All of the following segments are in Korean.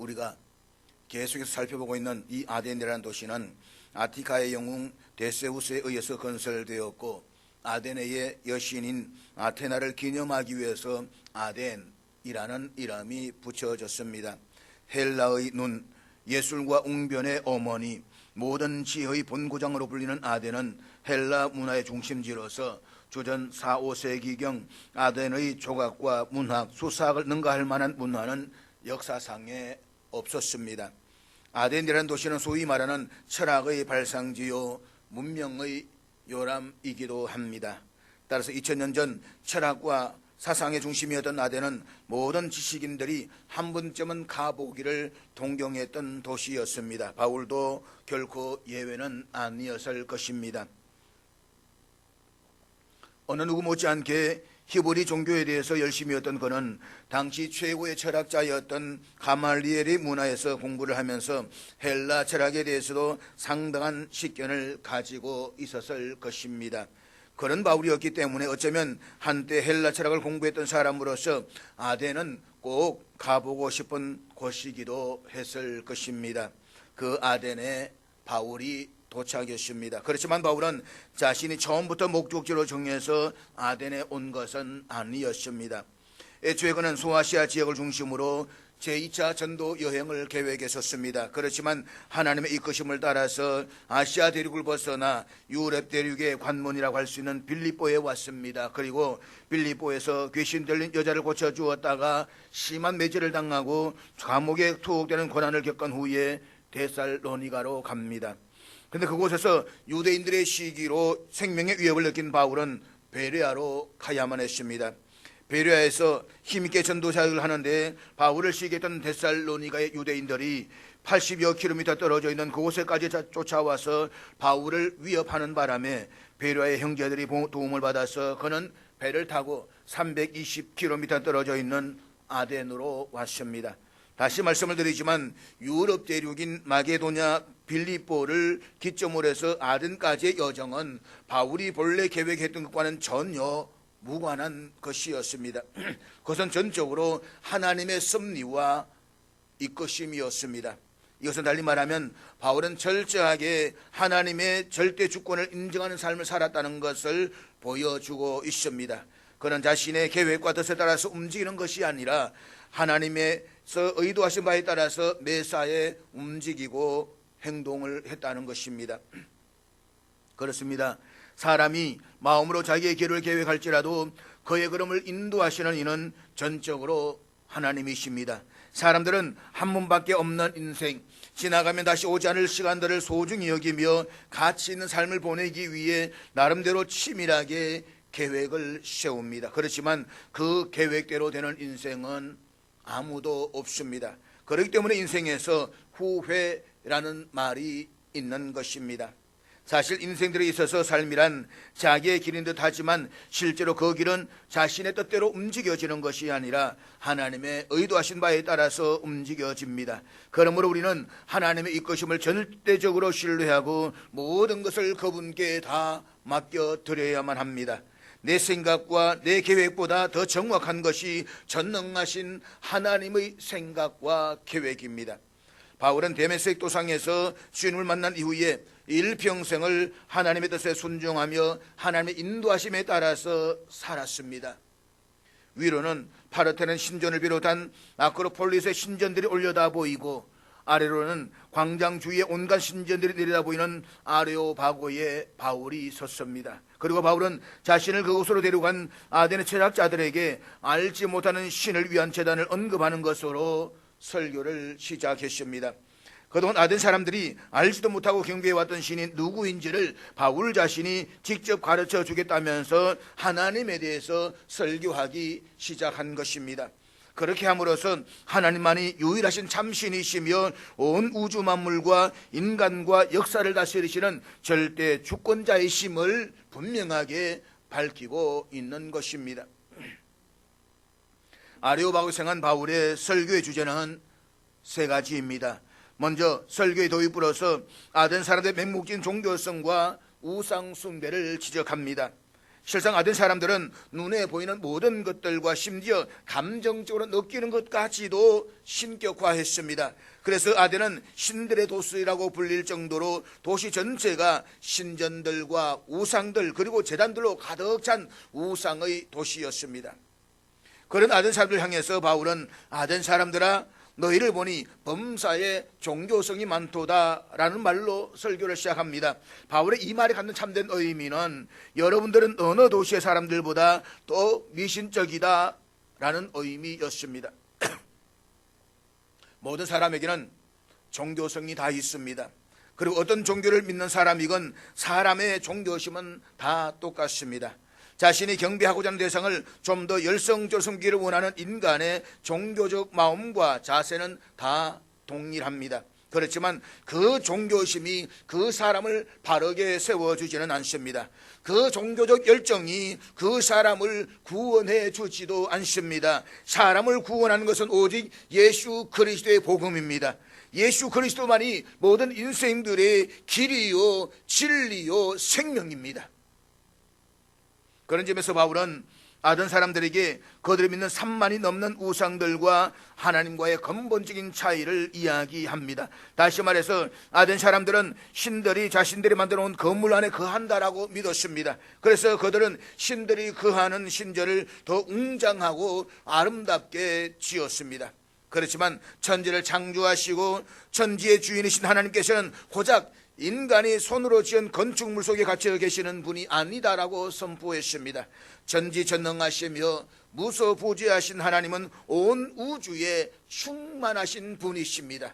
우리가 계속해서 살펴보고 있는 이 아덴이라는 도시는 아티카의 영웅 데세우스에 의해서 건설되었고, 아테네의 여신인 아테나를 기념하기 위해서 아덴이라는 이름이 붙여졌습니다. 헬라의 눈, 예술과 웅변의 어머니, 모든 지혜의 본고장으로 불리는 아덴은 헬라 문화의 중심지로서 주전 4, 5세기경 아덴의 조각과 문학, 수사학을 능가할 만한 문화는 역사상에 없었습니다. 아덴이라는 도시는 소위 말하는 철학의 발상지요 문명의 요람이기도 합니다. 따라서 2000년 전 철학과 사상의 중심이었던 아덴은 모든 지식인들이 한 번쯤은 가보기를 동경했던 도시였습니다. 바울도 결코 예외는 아니었을 것입니다. 어느 누구 못지않게 히브리 종교에 대해서 열심히 했던 그는 당시 최고의 철학자였던 가말리엘의 문화에서 공부를 하면서 헬라 철학에 대해서도 상당한 식견을 가지고 있었을 것입니다. 그런 바울이었기 때문에 어쩌면 한때 헬라 철학을 공부했던 사람으로서 아덴은 꼭 가보고 싶은 곳이기도 했을 것입니다. 그 아덴에 바울이 도착했습니다. 그렇지만 바울은 자신이 처음부터 목적지로 정해서 아덴에 온 것은 아니었습니다. 애초에 그는 소아시아 지역을 중심으로 제2차 전도 여행을 계획했었습니다. 그렇지만 하나님의 이끄심을 따라서 아시아 대륙을 벗어나 유럽 대륙의 관문이라고 할 수 있는 빌립보에 왔습니다. 그리고 빌립보에서 귀신 들린 여자를 고쳐주었다가 심한 매질을 당하고 감옥에 투옥되는 고난을 겪은 후에 데살로니가로 갑니다. 그런데 그곳에서 유대인들의 시기로 생명의 위협을 느낀 바울은 베레아로 가야만 했습니다. 베레아에서 힘있게 전도 사역을 하는데 바울을 시기했던 데살로니가의 유대인들이 80여 킬로미터 떨어져 있는 그곳에까지 쫓아와서 바울을 위협하는 바람에 베레아의 형제들이 도움을 받아서 그는 배를 타고 320킬로미터 떨어져 있는 아덴으로 왔습니다. 다시 말씀을 드리지만 유럽 대륙인 마게도냐 빌립보를 기점으로 해서 아덴까지의 여정은 바울이 본래 계획했던 것과는 전혀 무관한 것이었습니다. 그것은 전적으로 하나님의 섭리와 이끄심이었습니다. 이것은 달리 말하면 바울은 철저하게 하나님의 절대 주권을 인정하는 삶을 살았다는 것을 보여주고 있습니다. 그는 자신의 계획과 뜻에 따라서 움직이는 것이 아니라 하나님께서 의도하신 바에 따라서 매사에 움직이고 행동을 했다는 것입니다. 그렇습니다. 사람이 마음으로 자기의 길을 계획할지라도 그의 걸음을 인도하시는 이는 전적으로 하나님이십니다. 사람들은 한 번밖에 없는 인생, 지나가면 다시 오지 않을 시간들을 소중히 여기며 가치 있는 삶을 보내기 위해 나름대로 치밀하게 계획을 세웁니다. 그렇지만 그 계획대로 되는 인생은 아무도 없습니다. 그렇기 때문에 인생에서 후회라는 말이 있는 것입니다. 사실 인생들에 있어서 삶이란 자기의 길인 듯 하지만 실제로 그 길은 자신의 뜻대로 움직여지는 것이 아니라 하나님의 의도하신 바에 따라서 움직여집니다. 그러므로 우리는 하나님의 이끄심을 절대적으로 신뢰하고 모든 것을 그분께 다 맡겨드려야만 합니다. 내 생각과 내 계획보다 더 정확한 것이 전능하신 하나님의 생각과 계획입니다. 바울은 데메섹 도상에서 주님을 만난 이후에 일평생을 하나님의 뜻에 순종하며 하나님의 인도하심에 따라서 살았습니다. 위로는 파르테논 신전을 비롯한 아크로폴리스의 신전들이 올려다 보이고, 아래로는 광장 주위의 온갖 신전들이 내려다 보이는 아레오바고에 바울이 섰습니다. 그리고 바울은 자신을 그곳으로 데려간 아덴의 철학자들에게 알지 못하는 신을 위한 제단을 언급하는 것으로 설교를 시작했습니다. 그동안 아덴 사람들이 알지도 못하고 경배해왔던 신이 누구인지를 바울 자신이 직접 가르쳐 주겠다면서 하나님에 대해서 설교하기 시작한 것입니다. 그렇게 함으로써 하나님만이 유일하신 참신이시며 온 우주 만물과 인간과 역사를 다스리시는 절대 주권자이심을 분명하게 밝히고 있는 것입니다. 아레오바고에 생한 바울의 설교의 주제는 세 가지입니다. 먼저 설교의 도입으로서 아덴 사람들의 맹목적인 종교성과 우상 숭배를 지적합니다. 실상 아덴 사람들은 눈에 보이는 모든 것들과 심지어 감정적으로 느끼는 것까지도 신격화했습니다. 그래서 아덴은 신들의 도시라고 불릴 정도로 도시 전체가 신전들과 우상들 그리고 제단들로 가득 찬 우상의 도시였습니다. 그런 아덴 사람들을 향해서 바울은 아덴 사람들아 너희를 보니 범사에 종교성이 많도다라는 말로 설교를 시작합니다. 바울의 이 말이 갖는 참된 의미는 여러분들은 어느 도시의 사람들보다 더 미신적이다라는 의미였습니다. 모든 사람에게는 종교성이 다 있습니다. 그리고 어떤 종교를 믿는 사람이건 사람의 종교심은 다 똑같습니다. 자신이 경배하고자 하는 대상을 좀 더 열성적으로 섬기기를 원하는 인간의 종교적 마음과 자세는 다 동일합니다. 그렇지만 그 종교심이 그 사람을 바르게 세워주지는 않습니다. 그 종교적 열정이 그 사람을 구원해 주지도 않습니다. 사람을 구원하는 것은 오직 예수 그리스도의 복음입니다. 예수 그리스도만이 모든 인생들의 길이요 진리요 생명입니다. 그런 점에서 바울은 아덴 사람들에게 그들이 믿는 3만이 넘는 우상들과 하나님과의 근본적인 차이를 이야기합니다. 다시 말해서 아덴 사람들은 신들이 자신들이 만들어 놓은 건물 안에 거한다라고 믿었습니다. 그래서 그들은 신들이 거하는 신전을 더 웅장하고 아름답게 지었습니다. 그렇지만 천지를 창조하시고 천지의 주인이신 하나님께서는 고작 인간이 손으로 지은 건축물 속에 갇혀 계시는 분이 아니다라고 선포했습니다. 전지전능하시며 무소부지하신 하나님은 온 우주에 충만하신 분이십니다.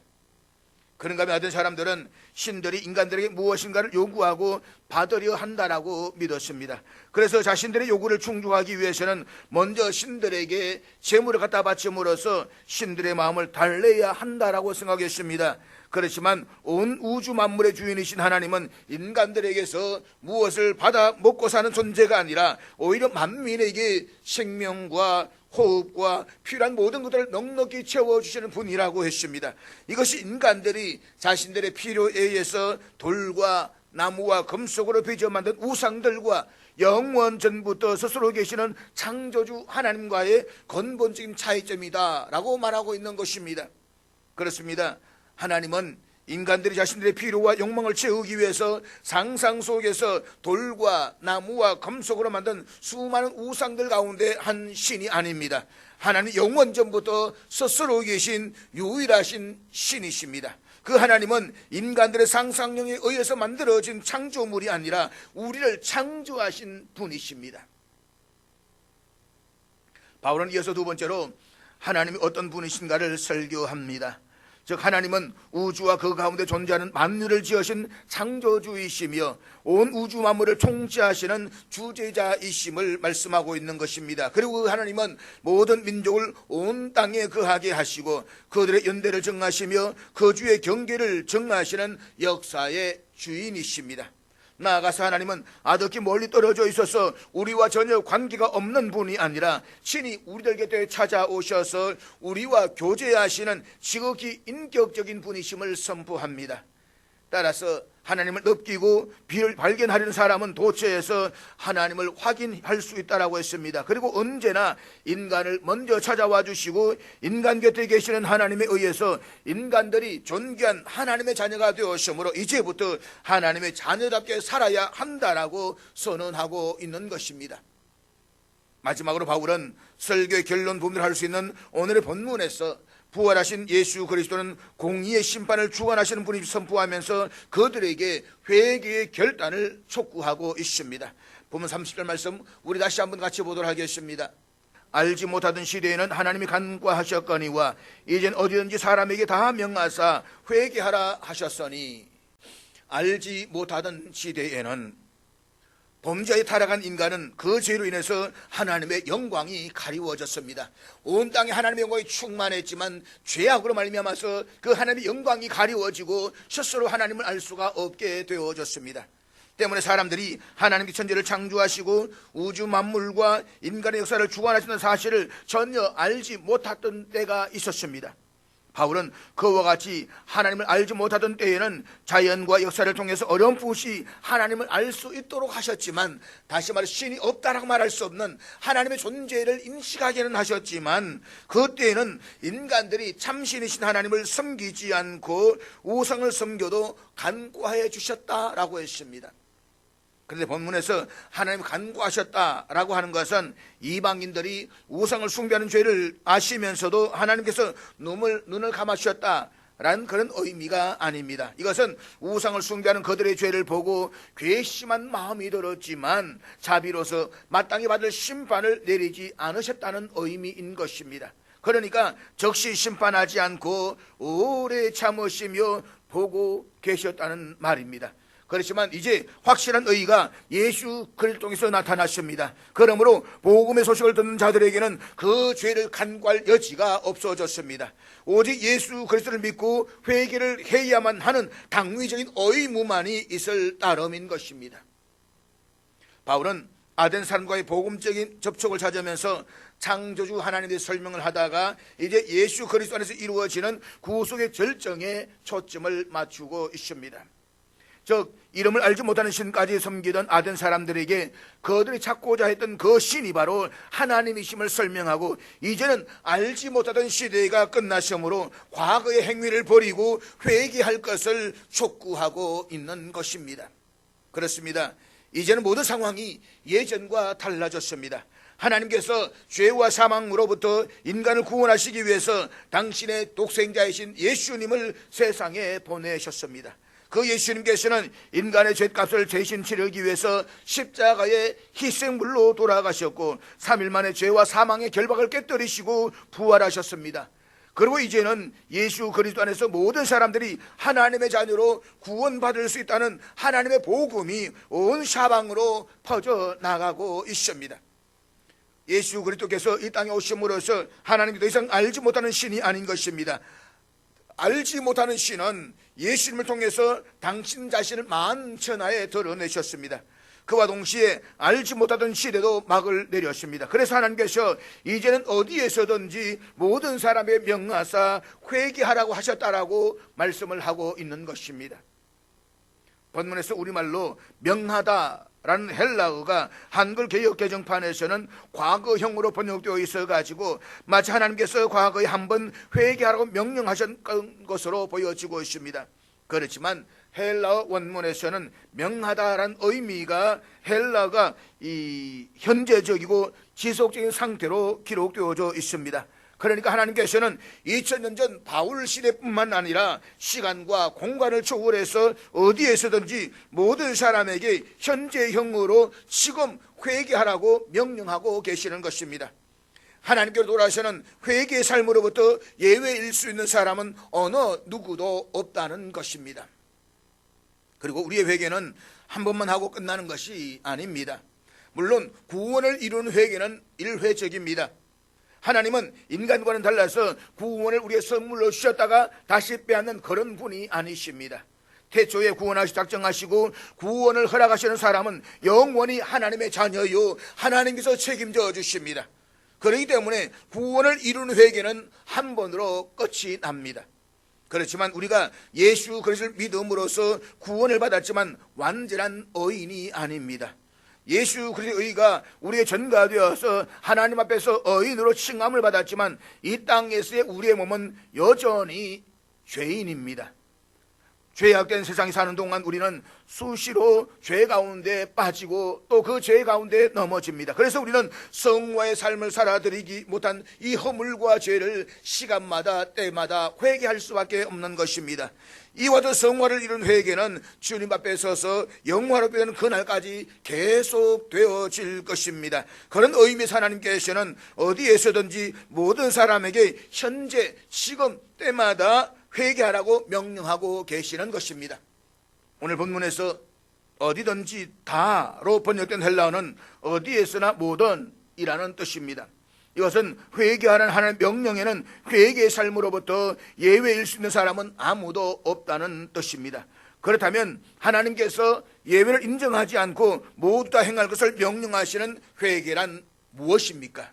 그런가 하면 아덴 사람들은 신들이 인간들에게 무엇인가를 요구하고 받으려 한다라고 믿었습니다. 그래서 자신들의 요구를 충족하기 위해서는 먼저 신들에게 재물을 갖다 바침으로써 신들의 마음을 달래야 한다라고 생각했습니다. 그렇지만 온 우주 만물의 주인이신 하나님은 인간들에게서 무엇을 받아 먹고 사는 존재가 아니라 오히려 만민에게 생명과 호흡과 필요한 모든 것들을 넉넉히 채워주시는 분이라고 했습니다. 이것이 인간들이 자신들의 필요에 의해서 돌과 나무와 금속으로 빚어 만든 우상들과 영원 전부터 스스로 계시는 창조주 하나님과의 근본적인 차이점이다 라고 말하고 있는 것입니다. 그렇습니다. 하나님은 인간들이 자신들의 필요와 욕망을 채우기 위해서 상상 속에서 돌과 나무와 금속으로 만든 수많은 우상들 가운데 한 신이 아닙니다. 하나님 영원전부터 스스로 계신 유일하신 신이십니다. 그 하나님은 인간들의 상상력에 의해서 만들어진 창조물이 아니라 우리를 창조하신 분이십니다. 바울은 이어서 두 번째로 하나님이 어떤 분이신가를 설교합니다. 즉 하나님은 우주와 그 가운데 존재하는 만유를 지으신 창조주이시며 온 우주 만물을 통치하시는 주제자이심을 말씀하고 있는 것입니다. 그리고 그 하나님은 모든 민족을 온 땅에 거하게 하시고 그들의 연대를 정하시며 거주의 경계를 정하시는 역사의 주인이십니다. 나아가서 하나님은 아득히 멀리 떨어져 있어서 우리와 전혀 관계가 없는 분이 아니라 친히 우리들 곁에 찾아오셔서 우리와 교제하시는 지극히 인격적인 분이심을 선포합니다. 따라서 하나님을 느끼고 비를 발견하려는 사람은 도처에서 하나님을 확인할 수 있다라고 했습니다. 그리고 언제나 인간을 먼저 찾아와 주시고 인간 곁에 계시는 하나님에 의해서 인간들이 존귀한 하나님의 자녀가 되었으므로 이제부터 하나님의 자녀답게 살아야 한다라고 선언하고 있는 것입니다. 마지막으로 바울은 설교의 결론 부분을 할 수 있는 오늘의 본문에서 부활하신 예수 그리스도는 공의의 심판을 주관하시는 분이 선포하면서 그들에게 회개의 결단을 촉구하고 있습니다. 보면 30절 말씀 우리 다시 한번 같이 보도록 하겠습니다. 알지 못하던 시대에는 하나님이 간과하셨거니와 이젠 어디든지 사람에게 다 명하사 회개하라 하셨으니, 알지 못하던 시대에는 범죄에 타락한 인간은 그 죄로 인해서 하나님의 영광이 가리워졌습니다. 온 땅에 하나님의 영광이 충만했지만 죄악으로 말미암아서 그 하나님의 영광이 가리워지고 스스로 하나님을 알 수가 없게 되어졌습니다. 때문에 사람들이 하나님께 천지를 창조하시고 우주 만물과 인간의 역사를 주관하시는 사실을 전혀 알지 못했던 때가 있었습니다. 바울은 그와 같이 하나님을 알지 못하던 때에는 자연과 역사를 통해서 어렴풋이 하나님을 알 수 있도록 하셨지만, 다시 말해 신이 없다라고 말할 수 없는 하나님의 존재를 인식하기는 하셨지만, 그때에는 인간들이 참신이신 하나님을 섬기지 않고 우상을 섬겨도 간구하여 주셨다라고 했습니다. 그런데 본문에서 하나님 간구하셨다라고 하는 것은 이방인들이 우상을 숭배하는 죄를 아시면서도 하나님께서 눈을 감아주셨다라는 그런 의미가 아닙니다. 이것은 우상을 숭배하는 그들의 죄를 보고 괘씸한 마음이 들었지만 자비로서 마땅히 받을 심판을 내리지 않으셨다는 의미인 것입니다. 그러니까 적시 심판하지 않고 오래 참으시며 보고 계셨다는 말입니다. 그렇지만 이제 확실한 의의가 예수 그리스도를 통해서 나타났습니다. 그러므로 복음의 소식을 듣는 자들에게는 그 죄를 간구할 여지가 없어졌습니다. 오직 예수 그리스도를 믿고 회개를 해야만 하는 당위적인 의무만이 있을 따름인 것입니다. 바울은 아덴 사람과의 복음적인 접촉을 찾으면서 창조주 하나님의 설명을 하다가 이제 예수 그리스도 안에서 이루어지는 구속의 절정에 초점을 맞추고 있습니다. 즉 이름을 알지 못하는 신까지 섬기던 아덴 사람들에게 그들이 찾고자 했던 그 신이 바로 하나님이심을 설명하고, 이제는 알지 못하던 시대가 끝났으므로 과거의 행위를 버리고 회개할 것을 촉구하고 있는 것입니다. 그렇습니다. 이제는 모든 상황이 예전과 달라졌습니다. 하나님께서 죄와 사망으로부터 인간을 구원하시기 위해서 당신의 독생자이신 예수님을 세상에 보내셨습니다. 그 예수님께서는 인간의 죄값을 대신 치르기 위해서 십자가의 희생물로 돌아가셨고 3일 만에 죄와 사망의 결박을 깨뜨리시고 부활하셨습니다. 그리고 이제는 예수 그리스도 안에서 모든 사람들이 하나님의 자녀로 구원받을 수 있다는 하나님의 복음이 온 사방으로 퍼져나가고 있습니다. 예수 그리스도께서 이 땅에 오심으로써 하나님이 더 이상 알지 못하는 신이 아닌 것입니다. 알지 못하는 신은 예수님을 통해서 당신 자신을 만천하에 드러내셨습니다. 그와 동시에 알지 못하던 시대도 막을 내렸습니다. 그래서 하나님께서 이제는 어디에서든지 모든 사람의 명하사 회개하라고 하셨다라고 말씀을 하고 있는 것입니다. 본문에서 우리말로 명하다라는 헬라어가 한글 개역 개정판에서는 과거형으로 번역되어 있어가지고 마치 하나님께서 과거에 한번 회개하라고 명령하셨던 것으로 보여지고 있습니다. 그렇지만 헬라어 원문에서는 명하다라는 의미가 헬라가 이 현재적이고 지속적인 상태로 기록되어져 있습니다. 그러니까 하나님께서는 2000년 전 바울 시대뿐만 아니라 시간과 공간을 초월해서 어디에서든지 모든 사람에게 현재형으로 지금 회개하라고 명령하고 계시는 것입니다. 하나님께로 돌아서는 회개의 삶으로부터 예외일 수 있는 사람은 어느 누구도 없다는 것입니다. 그리고 우리의 회개는 한 번만 하고 끝나는 것이 아닙니다. 물론 구원을 이루는 회개는 일회적입니다. 하나님은 인간과는 달라서 구원을 우리의 선물로 주셨다가 다시 빼앗는 그런 분이 아니십니다. 태초에 구원하시 작정하시고 구원을 허락하시는 사람은 영원히 하나님의 자녀요 하나님께서 책임져 주십니다. 그렇기 때문에 구원을 이루는 회개는 한 번으로 끝이 납니다. 그렇지만 우리가 예수 그리스도를 믿음으로써 구원을 받았지만 완전한 의인이 아닙니다. 예수 그리스도의 의가 우리의 전가되어서 하나님 앞에서 의인으로 칭함을 받았지만 이 땅에서의 우리의 몸은 여전히 죄인입니다. 죄악된 세상에 사는 동안 우리는 수시로 죄 가운데 빠지고 또 그 죄 가운데 넘어집니다. 그래서 우리는 성화의 삶을 살아드리기 못한 이 허물과 죄를 시간마다 때마다 회개할 수밖에 없는 것입니다. 이와 더 성화를 이룬 회개는 주님 앞에 서서 영화롭게 되는 그날까지 계속 되어질 것입니다. 그런 의미에서 하나님께서는 어디에서든지 모든 사람에게 현재 지금 때마다 회개하라고 명령하고 계시는 것입니다. 오늘 본문에서 어디든지 다로 번역된 헬라어는 어디에서나 모든이라는 뜻입니다. 이것은 회개하는 하나님의 명령에는 회개의 삶으로부터 예외일 수 있는 사람은 아무도 없다는 뜻입니다. 그렇다면 하나님께서 예외를 인정하지 않고 모두 다 행할 것을 명령하시는 회개란 무엇입니까?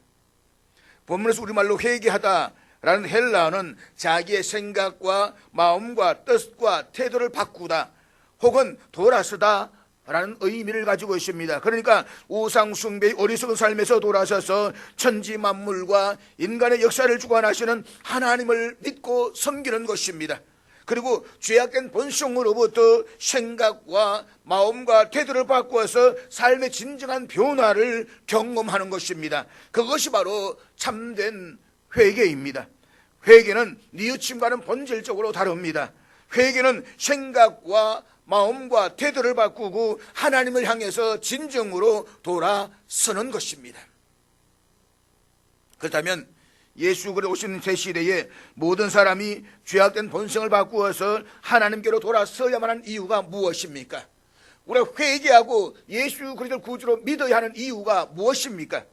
본문에서 우리말로 회개하다 라는 헬라어는 자기의 생각과 마음과 뜻과 태도를 바꾸다 혹은 돌아서다 라는 의미를 가지고 있습니다. 그러니까 우상숭배의 어리석은 삶에서 돌아서서 천지 만물과 인간의 역사를 주관하시는 하나님을 믿고 섬기는 것입니다. 그리고 죄악된 본성으로부터 생각과 마음과 태도를 바꾸어서 삶의 진정한 변화를 경험하는 것입니다. 그것이 바로 참된 회개입니다. 회개는 뉘우침과는 본질적으로 다릅니다. 회개는 생각과 마음과 태도를 바꾸고 하나님을 향해서 진정으로 돌아서는 것입니다. 그렇다면 예수 그리스도 오신 새 시대에 모든 사람이 죄악된 본성을 바꾸어서 하나님께로 돌아서야만 하는 이유가 무엇입니까? 우리가 회개하고 예수 그리스도를 구주로 믿어야 하는 이유가 무엇입니까?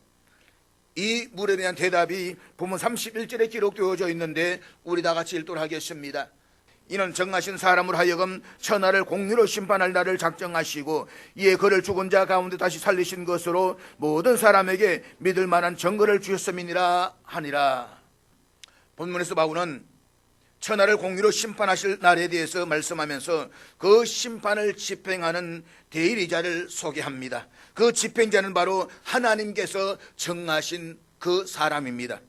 이 물에 대한 대답이 본문 31절에 기록되어져 있는데 우리 다 같이 읽도록 하겠습니다. 이는 정하신 사람으로 하여금 천하를 공의로 심판할 날을 작정하시고 이에 그를 죽은 자 가운데 다시 살리신 것으로 모든 사람에게 믿을 만한 증거를 주셨음이니라 하니라. 본문에서 바울은 천하를 공의로 심판하실 날에 대해서 말씀하면서 그 심판을 집행하는 대리자를 소개합니다. 그 집행자는 바로 하나님께서 정하신 그 사람입니다.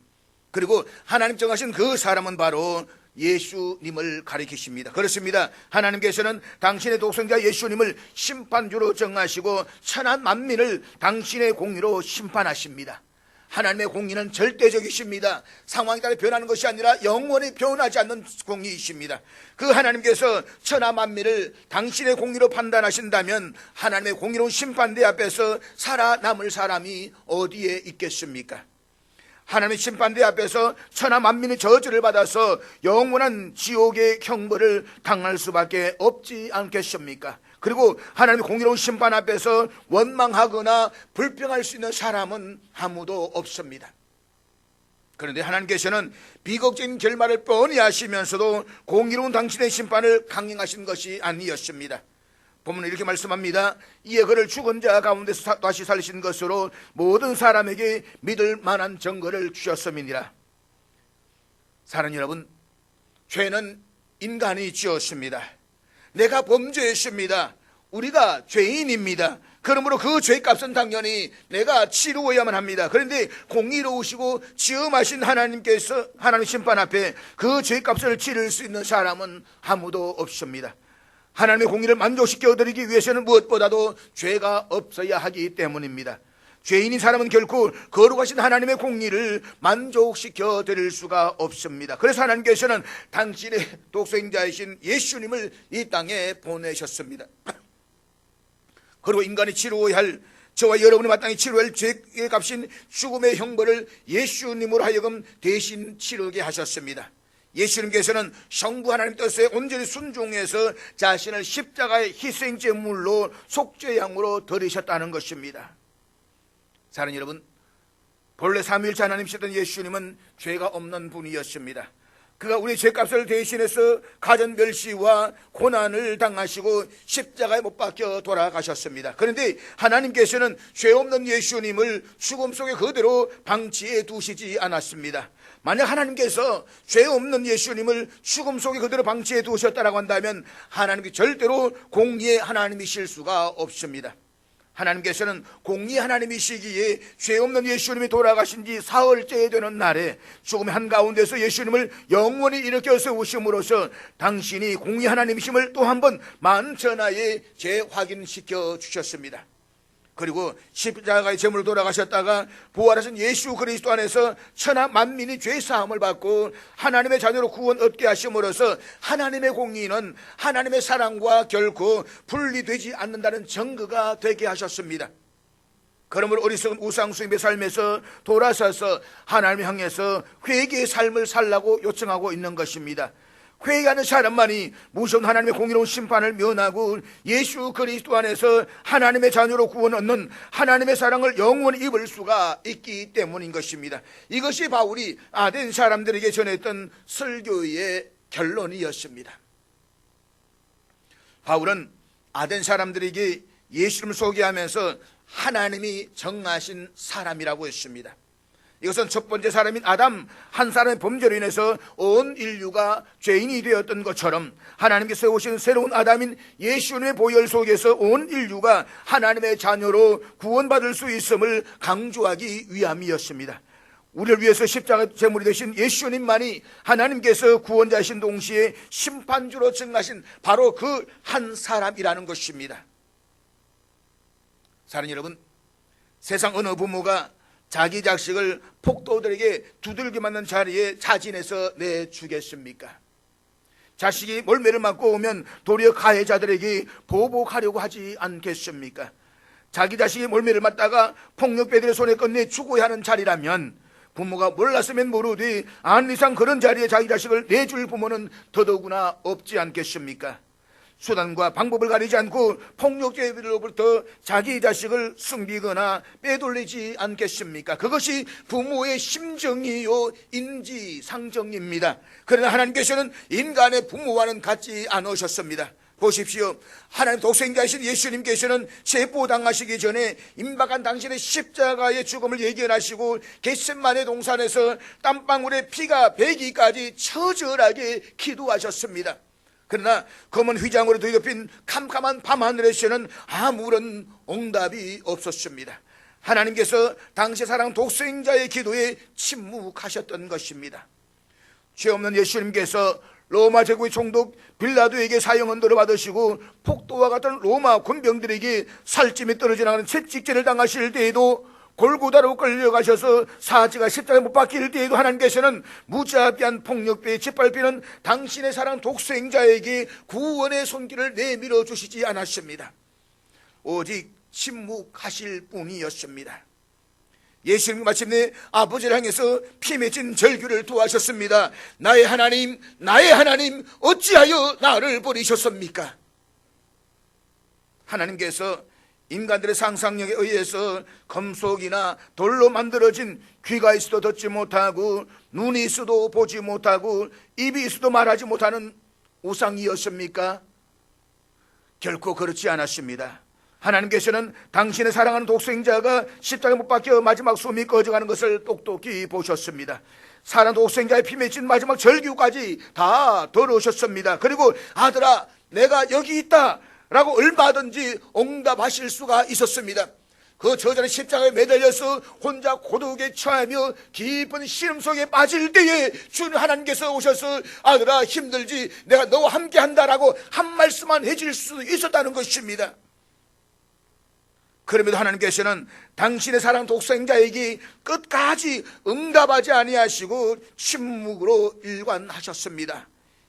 그리고 하나님 정하신 그 사람은 바로 예수님을 가리키십니다. 그렇습니다. 하나님께서는 당신의 독생자 예수님을 심판주로 정하시고 천하 만민을 당신의 공의로 심판하십니다. 하나님의 공의는 절대적이십니다. 상황에 따라 변하는 것이 아니라 영원히 변하지 않는 공의이십니다. 그 하나님께서 천하 만민을 당신의 공의로 판단하신다면 하나님의 공의로운 심판대 앞에서 살아남을 사람이 어디에 있겠습니까? 하나님의 심판대 앞에서 천하 만민의 저주를 받아서 영원한 지옥의 형벌을 당할 수밖에 없지 않겠습니까? 그리고 하나님의 공의로운 심판 앞에서 원망하거나 불평할 수 있는 사람은 아무도 없습니다. 그런데 하나님께서는 비극적인 결말을 뻔히 아시면서도 공의로운 당신의 심판을 강행하신 것이 아니었습니다. 본문은 이렇게 말씀합니다. 이에 그를 죽은 자 가운데서 다시 살리신 것으로 모든 사람에게 믿을 만한 증거를 주셨음이니라. 사랑하는 여러분, 죄는 인간이 지었습니다. 내가 범죄했습니다. 우리가 죄인입니다. 그러므로 그 죄값은 당연히 내가 치루어야만 합니다. 그런데 공의로우시고 지음하신 하나님께서 하나님 심판 앞에 그 죄값을 치를 수 있는 사람은 아무도 없습니다. 하나님의 공의를 만족시켜드리기 위해서는 무엇보다도 죄가 없어야 하기 때문입니다. 죄인인 사람은 결코 거룩하신 하나님의 공의를 만족시켜드릴 수가 없습니다. 그래서 하나님께서는 당신의 독생자이신 예수님을 이 땅에 보내셨습니다. 그리고 인간이 치루어야 할, 저와 여러분이 마땅히 치루어야 할 죄의 값인 죽음의 형벌을 예수님으로 하여금 대신 치르게 하셨습니다. 예수님께서는 성부 하나님 뜻에 온전히 순종해서 자신을 십자가의 희생제물로 속죄양으로 드리셨다는 것입니다. 사랑하는 여러분, 본래 삼위일체 하나님이셨던 예수님은 죄가 없는 분이었습니다. 그가 우리 죄값을 대신해서 가전멸시와 고난을 당하시고 십자가에 못 박혀 돌아가셨습니다. 그런데 하나님께서는 죄 없는 예수님을 죽음 속에 그대로 방치해 두시지 않았습니다. 만약 하나님께서 죄 없는 예수님을 죽음 속에 그대로 방치해 두셨다고 한다면 하나님께 절대로 공의의 하나님이실 수가 없습니다. 하나님께서는 공의 하나님이시기에 죄 없는 예수님이 돌아가신 지 사흘째 되는 날에 죽음의 한가운데서 예수님을 영원히 일으켜 세우심으로써 당신이 공의 하나님이심을 또 한 번 만천하에 재확인시켜 주셨습니다. 그리고 십자가의 제물로 돌아가셨다가 부활하신 예수 그리스도 안에서 천하 만민이 죄사함을 받고 하나님의 자녀로 구원 얻게 하심으로써 하나님의 공의는 하나님의 사랑과 결코 분리되지 않는다는 증거가 되게 하셨습니다. 그러므로 어리석은 우상숭배의 삶에서 돌아서서 하나님을 향해서 회개의 삶을 살라고 요청하고 있는 것입니다. 회개하는 사람만이 무서운 하나님의 공의로운 심판을 면하고 예수 그리스도 안에서 하나님의 자녀로 구원 얻는 하나님의 사랑을 영원히 입을 수가 있기 때문인 것입니다. 이것이 바울이 아덴 사람들에게 전했던 설교의 결론이었습니다. 바울은 아덴 사람들에게 예수님을 소개하면서 하나님이 정하신 사람이라고 했습니다. 이것은 첫 번째 사람인 아담 한 사람의 범죄로 인해서 온 인류가 죄인이 되었던 것처럼 하나님께서 오신 새로운 아담인 예수님의 보혈 속에서 온 인류가 하나님의 자녀로 구원받을 수 있음을 강조하기 위함이었습니다. 우리를 위해서 십자가 제물이 되신 예수님만이 하나님께서 구원자이신 동시에 심판주로 증하신 바로 그 한 사람이라는 것입니다. 사랑하는 여러분, 세상 어느 부모가 자기 자식을 폭도들에게 두들겨 맞는 자리에 자진해서 내주겠습니까? 자식이 몰매를 맞고 오면 도리어 가해자들에게 보복하려고 하지 않겠습니까? 자기 자식이 몰매를 맞다가 폭력배들의 손에 끝내 죽어야 하는 자리라면 부모가 몰랐으면 모르되 안 이상 그런 자리에 자기 자식을 내줄 부모는 더더구나 없지 않겠습니까? 수단과 방법을 가리지 않고 폭력죄들로부터 자기 자식을 숨기거나 빼돌리지 않겠습니까? 그것이 부모의 심정이요 인지상정입니다. 그러나 하나님께서는 인간의 부모와는 같지 않으셨습니다. 보십시오. 하나님 독생자이신 예수님께서는 체포당하시기 전에 임박한 당신의 십자가의 죽음을 예견하시고 겟세마네 동산에서 땀방울에 피가 배기까지 처절하게 기도하셨습니다. 그러나 검은 휘장으로 뒤덮인 캄캄한 밤하늘에서는 아무런 응답이 없었습니다. 하나님께서 당시 사랑 독생자의 기도에 침묵하셨던 것입니다. 죄 없는 예수님께서 로마 제국의 총독 빌라도에게 사형언도를 받으시고 폭도와 같은 로마 군병들에게 살찜이 떨어져 나가는 채찍질을 당하실 때에도 골고다로 끌려가셔서 사지가 십자가에 못 박힐 때에도 하나님께서는 무자비한 폭력배에 짓밟히는 당신의 사랑 독생자에게 구원의 손길을 내밀어 주시지 않았습니다. 오직 침묵하실 뿐이었습니다. 예수님 마침내 아버지를 향해서 피 맺힌 절규를 토하셨습니다. 나의 하나님, 나의 하나님, 어찌하여 나를 버리셨습니까? 하나님께서 인간들의 상상력에 의해서 금속이나 돌로 만들어진 귀가 있어도 듣지 못하고 눈이 있어도 보지 못하고 입이 있어도 말하지 못하는 우상이었습니까? 결코 그렇지 않았습니다. 하나님께서는 당신의 사랑하는 독생자가 십자가에 못 박혀 마지막 숨이 꺼져가는 것을 똑똑히 보셨습니다. 사랑하는 독생자의 피 맺힌 마지막 절규까지 다 들으셨습니다. 그리고 아들아, 내가 여기 있다 라고 얼마든지 응답하실 수가 있었습니다. 그 저자는 십자가에 매달려서 혼자 고독에 처하며 깊은 시름 속에 빠질 때에 주는 하나님께서 오셔서 아들아 힘들지 내가 너와 함께 한다라고 한 말씀만 해줄 수 있었다는 것입니다. 그럼에도 하나님께서는 당신의 사랑 독생자에게 끝까지 응답하지 아니하시고 침묵으로 일관하셨습니다.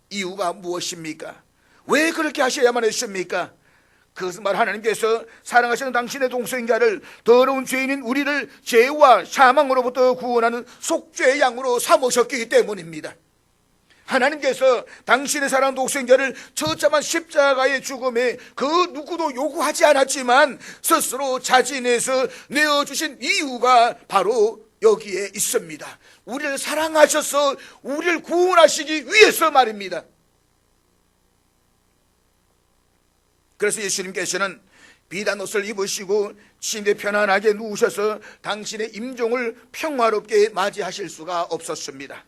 이유가 무엇입니까? 왜 그렇게 하셔야만 했습니까? 그것은 바로 하나님께서 사랑하시는 당신의 독생자를 더러운 죄인인 우리를 죄와 사망으로부터 구원하는 속죄의 양으로 삼으셨기 때문입니다. 하나님께서 당신의 사랑하는 독생자를 처참한 십자가의 죽음에 그 누구도 요구하지 않았지만 스스로 자진해서 내어주신 이유가 바로 여기에 있습니다. 우리를 사랑하셔서 우리를 구원하시기 위해서 말입니다. 그래서 예수님께서는 비단 옷을 입으시고 침대에 편안하게 누우셔서 당신의 임종을 평화롭게 맞이하실 수가 없었습니다.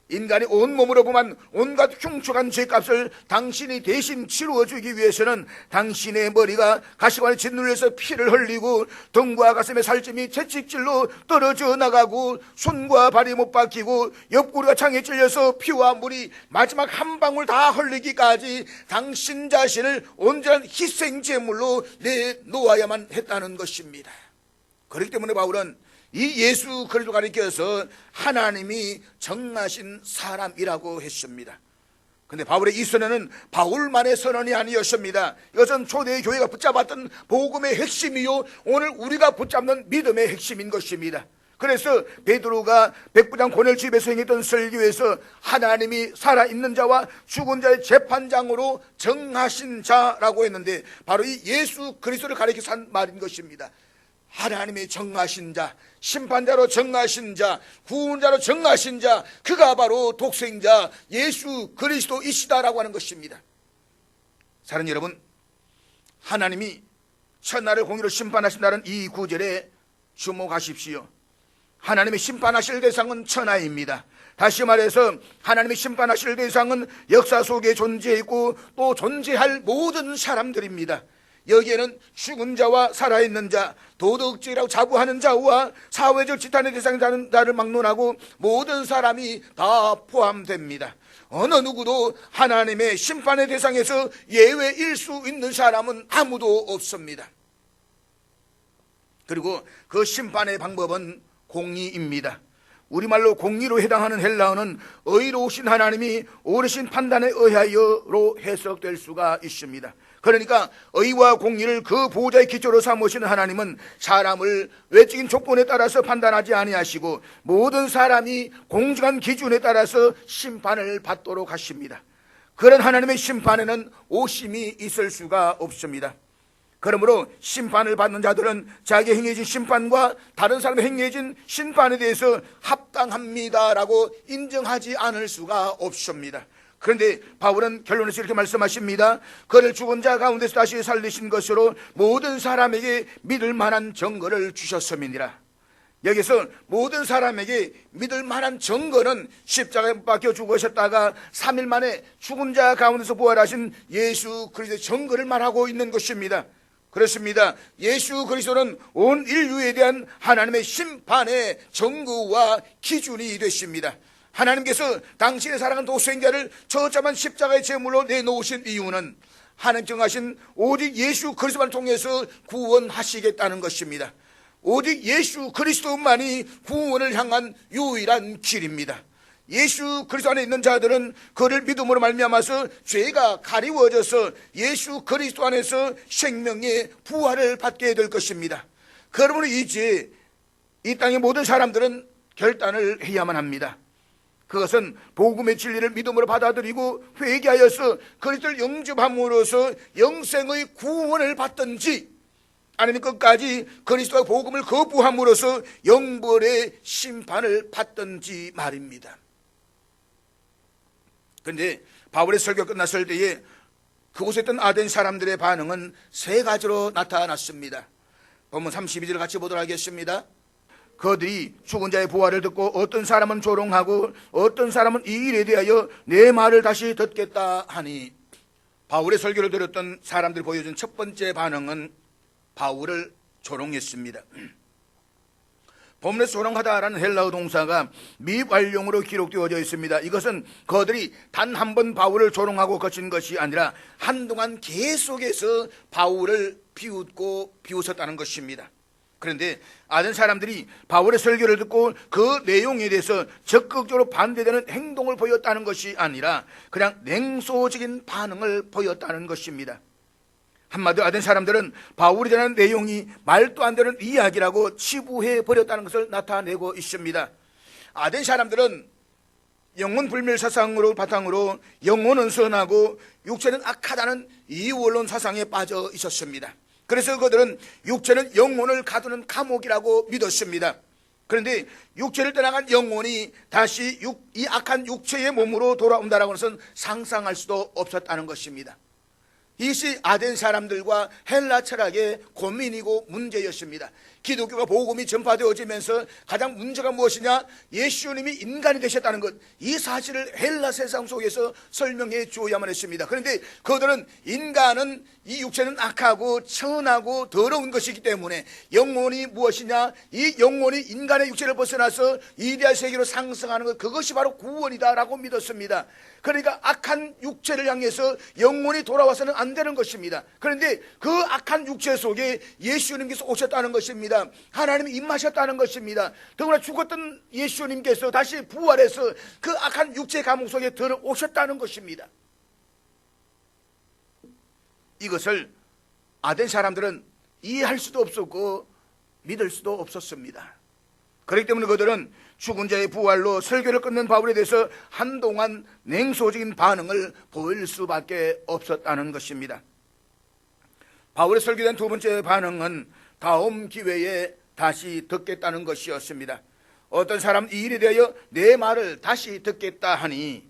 인간이 온몸으로 범한 온갖 흉측한 죄값을 당신이 대신 치루어주기 위해서는 당신의 머리가 가시관에 짓눌려서 피를 흘리고 등과 가슴의 살점이 채찍질로 떨어져 나가고 손과 발이 못 박히고 옆구리가 창에 찔려서 피와 물이 마지막 한 방울 다 흘리기까지 당신 자신을 온전한 희생제물로 내놓아야만 했다는 것입니다. 그렇기 때문에 바울은 이 예수 그리스도 가리켜서 하나님이 정하신 사람이라고 했습니다. 그런데 바울의 이 선언은 바울만의 선언이 아니었습니다. 이것은 초대의 교회가 붙잡았던 복음의 핵심이요 오늘 우리가 붙잡는 믿음의 핵심인 것입니다. 그래서 베드로가 백부장 고넬집에서 행했던 설교에서 하나님이 살아있는 자와 죽은 자의 재판장으로 정하신 자라고 했는데 바로 이 예수 그리스도를 가리켜서 한 말인 것입니다. 하나님의 정하신 자, 심판자로 정하신 자, 구원자로 정하신 자, 그가 바로 독생자 예수 그리스도이시다라고 하는 것입니다. 사랑하는 여러분, 하나님이 천하를 공의로 심판하신다는 이 구절에 주목하십시오. 하나님이 심판하실 대상은 천하입니다. 다시 말해서 하나님이 심판하실 대상은 역사 속에 존재했고 또 존재할 모든 사람들입니다. 여기에는 죽은 자와 살아있는 자, 도덕질하고 자부하는 자와 사회적 지탄의 대상인 자를 막론하고 모든 사람이 다 포함됩니다. 어느 누구도 하나님의 심판의 대상에서 예외일 수 있는 사람은 아무도 없습니다. 그리고 그 심판의 방법은 공의입니다. 우리말로 공의로 해당하는 헬라어는 의로우신 하나님이 오르신 판단에 의하여로 해석될 수가 있습니다. 그러니까 의와 공의를 그 보호자의 기초로 삼으시는 하나님은 사람을 외적인 조건에 따라서 판단하지 아니하시고 모든 사람이 공정한 기준에 따라서 심판을 받도록 하십니다. 그런 하나님의 심판에는 오심이 있을 수가 없습니다. 그러므로 심판을 받는 자들은 자기의 행해진 심판과 다른 사람의 행해진 심판에 대해서 합당합니다라고 인정하지 않을 수가 없습니다. 그런데 바울은 결론에서 이렇게 말씀하십니다. 그를 죽은 자 가운데서 다시 살리신 것으로 모든 사람에게 믿을 만한 증거를 주셨음이니라. 여기서 모든 사람에게 믿을 만한 증거는 십자가에 못 박혀 죽으셨다가 3일 만에 죽은 자 가운데서 부활하신 예수 그리스도의 증거를 말하고 있는 것입니다. 그렇습니다. 예수 그리스도는 온 인류에 대한 하나님의 심판의 증거와 기준이 되십니다. 하나님께서 당신의 사랑하는 독생자를 처참한 십자가의 제물로 내놓으신 이유는 하나님 정하신 오직 예수 그리스도만 통해서 구원하시겠다는 것입니다. 오직 예수 그리스도만이 구원을 향한 유일한 길입니다. 예수 그리스도 안에 있는 자들은 그를 믿음으로 말미암아서 죄가 가리워져서 예수 그리스도 안에서 생명의 부활을 받게 될 것입니다. 그러므로 이제 이 땅의 모든 사람들은 결단을 해야만 합니다. 그것은 복음의 진리를 믿음으로 받아들이고 회개하여서 그리스도를 영접함으로써 영생의 구원을 받든지 아니면 끝까지 그리스도의 복음을 거부함으로써 영벌의 심판을 받든지 말입니다. 그런데 바울의 설교 끝났을 때에 그곳에 있던 아덴 사람들의 반응은 세 가지로 나타났습니다. 본문 32절 같이 보도록 하겠습니다. 그들이 죽은 자의 부활을 듣고 어떤 사람은 조롱하고 어떤 사람은 이 일에 대하여 내 말을 다시 듣겠다 하니, 바울의 설교를 들었던 사람들이 보여준 첫 번째 반응은 바울을 조롱했습니다. 본문에서 조롱하다라는 헬라어 동사가 미완용으로 기록되어져 있습니다. 이것은 그들이 단 한 번 바울을 조롱하고 거친 것이 아니라 한동안 계속해서 바울을 비웃고 비웃었다는 것입니다. 그런데 아덴 사람들이 바울의 설교를 듣고 그 내용에 대해서 적극적으로 반대되는 행동을 보였다는 것이 아니라 그냥 냉소적인 반응을 보였다는 것입니다. 한마디로 아덴 사람들은 바울이 전하는 내용이 말도 안 되는 이야기라고 치부해 버렸다는 것을 나타내고 있습니다. 아덴 사람들은 영혼 불멸 사상으로 바탕으로 영혼은 선하고 육체는 악하다는 이원론 사상에 빠져 있었습니다. 그래서 그들은 육체는 영혼을 가두는 감옥이라고 믿었습니다. 그런데 육체를 떠나간 영혼이 다시 이 악한 육체의 몸으로 돌아온다는 것은 상상할 수도 없었다는 것입니다. 이것이 아덴 사람들과 헬라 철학의 고민이고 문제였습니다. 기독교가 복음이 전파되어지면서 가장 문제가 무엇이냐? 예수님이 인간이 되셨다는 것, 이 사실을 헬라 세상 속에서 설명해 주어야만 했습니다. 그런데 그들은 인간은 이 육체는 악하고 천하고 더러운 것이기 때문에 영혼이 무엇이냐? 이 영혼이 인간의 육체를 벗어나서 이데아 세계로 상승하는 것, 그것이 바로 구원이다라고 믿었습니다. 그러니까 악한 육체를 향해서 영혼이 돌아와서는 안 되는 것입니다. 그런데 그 악한 육체 속에 예수님께서 오셨다는 것입니다. 하나님이 임하셨다는 것입니다. 더구나 죽었던 예수님께서 다시 부활해서 그 악한 육체 감옥 속에 들어오셨다는 것입니다. 이것을 아덴 사람들은 이해할 수도 없었고 믿을 수도 없었습니다. 그렇기 때문에 그들은 죽은 자의 부활로 설교를 끊는 바울에 대해서 한동안 냉소적인 반응을 보일 수밖에 없었다는 것입니다. 바울의 설교에 대한 두 번째 반응은 다음 기회에 다시 듣겠다는 것이었습니다. 어떤 사람 이 일에 대하여 내 말을 다시 듣겠다 하니,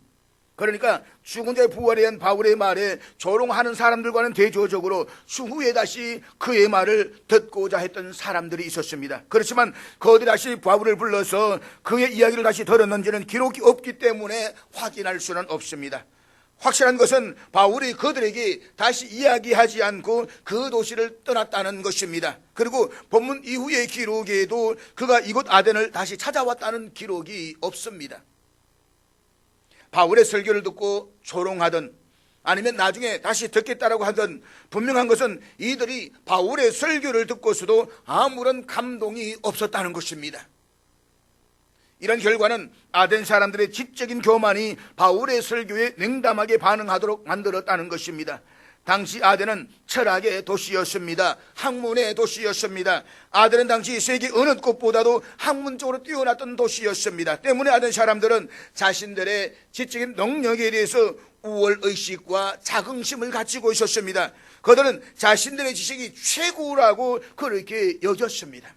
그러니까 죽은 자의 부활에 대한 바울의 말에 조롱하는 사람들과는 대조적으로 추후에 다시 그의 말을 듣고자 했던 사람들이 있었습니다. 그렇지만 그들이 다시 바울을 불러서 그의 이야기를 다시 들었는지는 기록이 없기 때문에 확인할 수는 없습니다. 확실한 것은 바울이 그들에게 다시 이야기하지 않고 그 도시를 떠났다는 것입니다. 그리고 본문 이후의 기록에도 그가 이곳 아덴을 다시 찾아왔다는 기록이 없습니다. 바울의 설교를 듣고 조롱하든 아니면 나중에 다시 듣겠다라고 하든 분명한 것은 이들이 바울의 설교를 듣고서도 아무런 감동이 없었다는 것입니다. 이런 결과는 아덴 사람들의 지적인 교만이 바울의 설교에 냉담하게 반응하도록 만들었다는 것입니다. 당시 아덴은 철학의 도시였습니다. 학문의 도시였습니다. 아덴은 당시 세계 어느 곳보다도 학문적으로 뛰어났던 도시였습니다. 때문에 아덴 사람들은 자신들의 지적인 능력에 대해서 우월의식과 자긍심을 가지고 있었습니다. 그들은 자신들의 지식이 최고라고 그렇게 여겼습니다.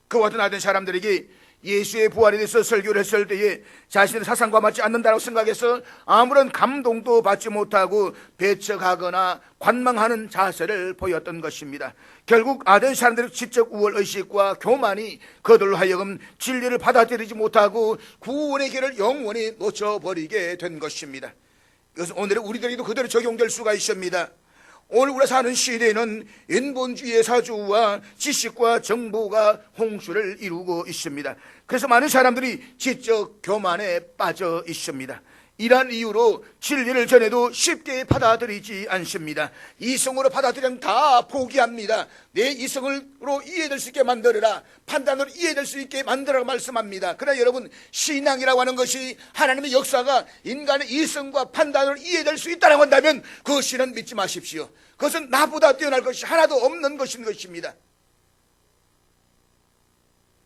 그와 같은 아덴 사람들에게 예수의 부활에 대해서 설교를 했을 때에 자신의 사상과 맞지 않는다고 생각해서 아무런 감동도 받지 못하고 배척하거나 관망하는 자세를 보였던 것입니다. 결국 아덴 사람들의 지적 우월의식과 교만이 그들로 하여금 진리를 받아들이지 못하고 구원의 길을 영원히 놓쳐버리게 된 것입니다. 이것은 오늘의 우리들에게도 그대로 적용될 수가 있습니다. 오늘 우리가 사는 시대에는 인본주의의 사주와 지식과 정보가 홍수를 이루고 있습니다. 그래서 많은 사람들이 지적 교만에 빠져 있습니다. 이러한 이유로 진리를 전해도 쉽게 받아들이지 않습니다. 이성으로 받아들이면 다 포기합니다. 내 이성으로 이해될 수 있게 만들어라, 판단으로 이해될 수 있게 만들어라 말씀합니다. 그러나 여러분, 신앙이라고 하는 것이 하나님의 역사가 인간의 이성과 판단으로 이해될 수 있다고 한다면 그 신은 믿지 마십시오. 그것은 나보다 뛰어날 것이 하나도 없는 것인 것입니다.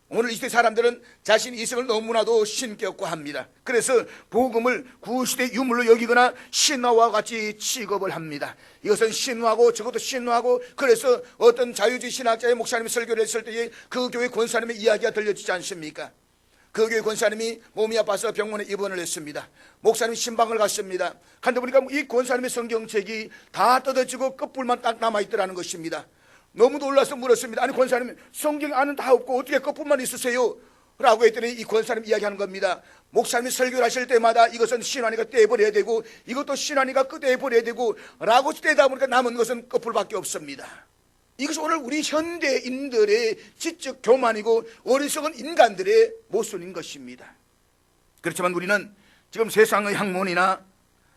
오늘 이 시대 사람들은 자신 이성을 너무나도 신격화합니다. 그래서 복음을 구시대 유물로 여기거나 신화와 같이 취급을 합니다. 이것은 신화고 저것도 신화고. 그래서 어떤 자유주의 신학자의 목사님이 설교를 했을 때에 그 교회 권사님의 이야기가 들려지지 않습니까? 그 교회 권사님이 몸이 아파서 병원에 입원을 했습니다. 목사님이 신방을 갔습니다. 간데 보니까 이 권사님의 성경책이 다 뜯어지고 끝불만 딱 남아있더라는 것입니다. 너무 놀라서 물었습니다. 아니 권사님, 성경 안은 다 없고 어떻게 끝뿐만 있으세요? 라고 했더니 이 권사님 이야기하는 겁니다. 목사님이 설교를 하실 때마다 이것은 신환이가 떼버려야 되고 이것도 신환이가 떼버려야 되고 라고 떼다 보니까 남은 것은 끝불밖에 없습니다. 이것이 오늘 우리 현대인들의 지적 교만이고 어리석은 인간들의 모순인 것입니다. 그렇지만 우리는 지금 세상의 학문이나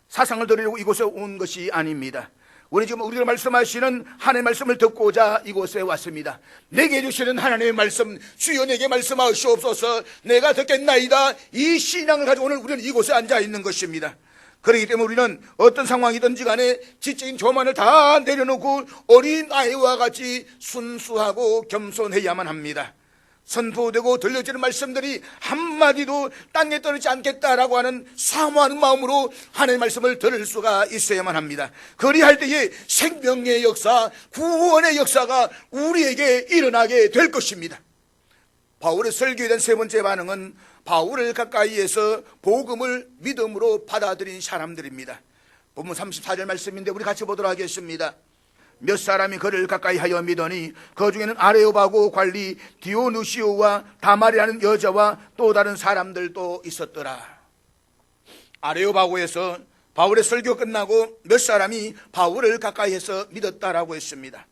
사상을 들으려고 이곳에 온 것이 아닙니다. 우리 지금 우리가 말씀하시는 하나님의 말씀을 듣고자 이곳에 왔습니다. 내게 주시는 하나님의 말씀, 주여 내게 말씀하시옵소서, 내가 듣겠나이다. 이 신앙을 가지고 오늘 우리는 이곳에 앉아 있는 것입니다. 그렇기 때문에 우리는 어떤 상황이든지 간에 지적인 교만을 다 내려놓고 어린 아이와 같이 순수하고 겸손해야만 합니다. 선포되고 들려지는 말씀들이 한마디도 땅에 떨어지지 않겠다라고 하는 사모하는 마음으로 하나님의 말씀을 들을 수가 있어야만 합니다. 그리할 때에 생명의 역사, 구원의 역사가 우리에게 일어나게 될 것입니다. 바울의 설교에 대한 세 번째 반응은 바울을 가까이에서 복음을 믿음으로 받아들인 사람들입니다. 본문 34절 말씀인데 우리 같이 보도록 하겠습니다. 몇 사람이 그를 가까이 하여 믿으니 그 중에는 아레오바고 관리 디오누시오와 다말이라는 여자와 또 다른 사람들도 있었더라. 아레오바고에서 바울의 설교 끝나고 몇 사람이 바울을 가까이 해서 믿었다라고 했습니다.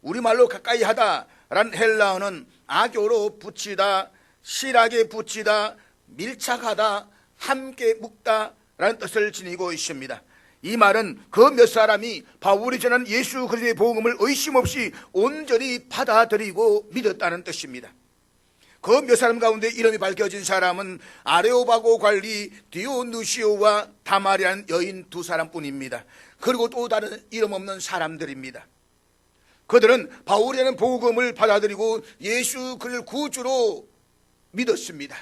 우리말로 가까이 하다라는 헬라어는 악교로 붙이다, 실하게 붙이다, 밀착하다, 함께 묵다라는 뜻을 지니고 있습니다. 이 말은 그 몇 사람이 바울이 전한 예수 그리스도의 복음을 의심 없이 온전히 받아들이고 믿었다는 뜻입니다. 그 몇 사람 가운데 이름이 밝혀진 사람은 아레오바고 관리 디오누시오와 다말이라는 여인 두 사람뿐입니다. 그리고 또 다른 이름 없는 사람들입니다. 그들은 바울이라는 복음을 받아들이고 예수 그리스도를 구주로 믿었습니다.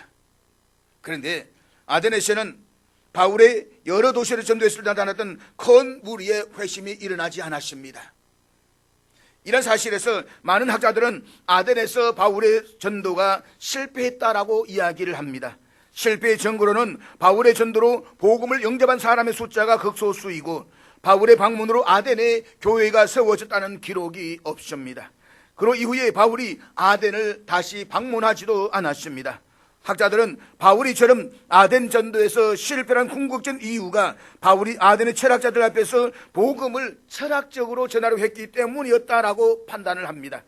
그런데 아데네시는 바울의 여러 도시를 전도했을 때 나타났던 큰 무리의 회심이 일어나지 않았습니다. 이런 사실에서 많은 학자들은 아덴에서 바울의 전도가 실패했다라고 이야기를 합니다. 실패의 증거로는 바울의 전도로 복음을 영접한 사람의 숫자가 극소수이고 바울의 방문으로 아덴에 교회가 세워졌다는 기록이 없습니다. 그로 이후에 바울이 아덴을 다시 방문하지도 않았습니다. 학자들은 바울이 처럼 아덴 전도에서 실패한 궁극적인 이유가 바울이 아덴의 철학자들 앞에서 복음을 철학적으로 전하려 했기 때문이었다라고 판단을 합니다.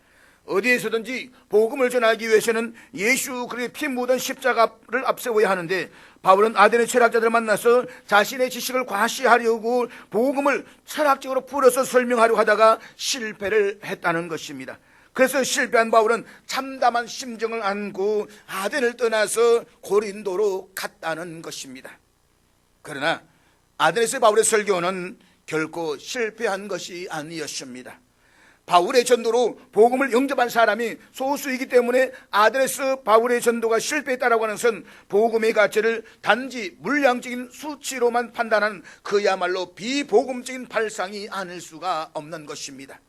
어디에서든지 복음을 전하기 위해서는 예수 그리스도의 피 묻은 십자가를 앞세워야 하는데 바울은 아덴의 철학자들을 만나서 자신의 지식을 과시하려고 복음을 철학적으로 풀어서 설명하려 하다가 실패를 했다는 것입니다. 그래서 실패한 바울은 참담한 심정을 안고 아덴을 떠나서 고린도로 갔다는 것입니다. 그러나 아덴에서 바울의 설교는 결코 실패한 것이 아니었습니다. 바울의 전도로 복음을 영접한 사람이 소수이기 때문에 아덴에서 바울의 전도가 실패했다라고 하는 것은 복음의 가치를 단지 물량적인 수치로만 판단하는 그야말로 비복음적인 발상이 아닐 수가 없는 것입니다.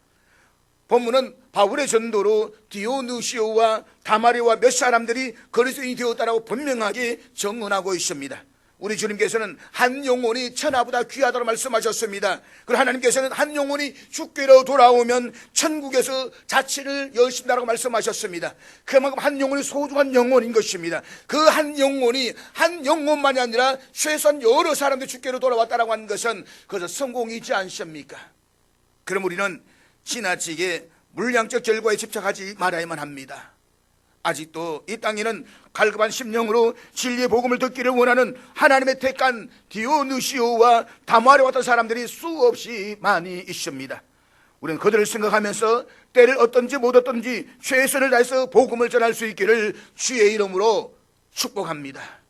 본문은 바울의 전도로 디오누시오와 다마리와 몇 사람들이 그리스도인이 되었다라고 분명하게 증언하고 있습니다. 우리 주님께서는 한 영혼이 천하보다 귀하다고 말씀하셨습니다. 그리고 하나님께서는 한 영혼이 주께로 돌아오면 천국에서 자취를 여신다라고 말씀하셨습니다. 그만큼 한 영혼이 소중한 영혼인 것입니다. 그 한 영혼이 한 영혼만이 아니라 최소한 여러 사람들이 주께로 돌아왔다라고 하는 것은 그것은 성공이지 않습니까? 그럼 우리는 지나치게 물량적 결과에 집착하지 말아야만 합니다. 아직도 이 땅에는 갈급한 심령으로 진리의 복음을 듣기를 원하는 하나님의 택한 디오누시오와 다마리와 같은 사람들이 수없이 많이 있습니다. 우리는 그들을 생각하면서 때를 얻든지 못 얻든지 최선을 다해서 복음을 전할 수 있기를 주의 이름으로 축복합니다.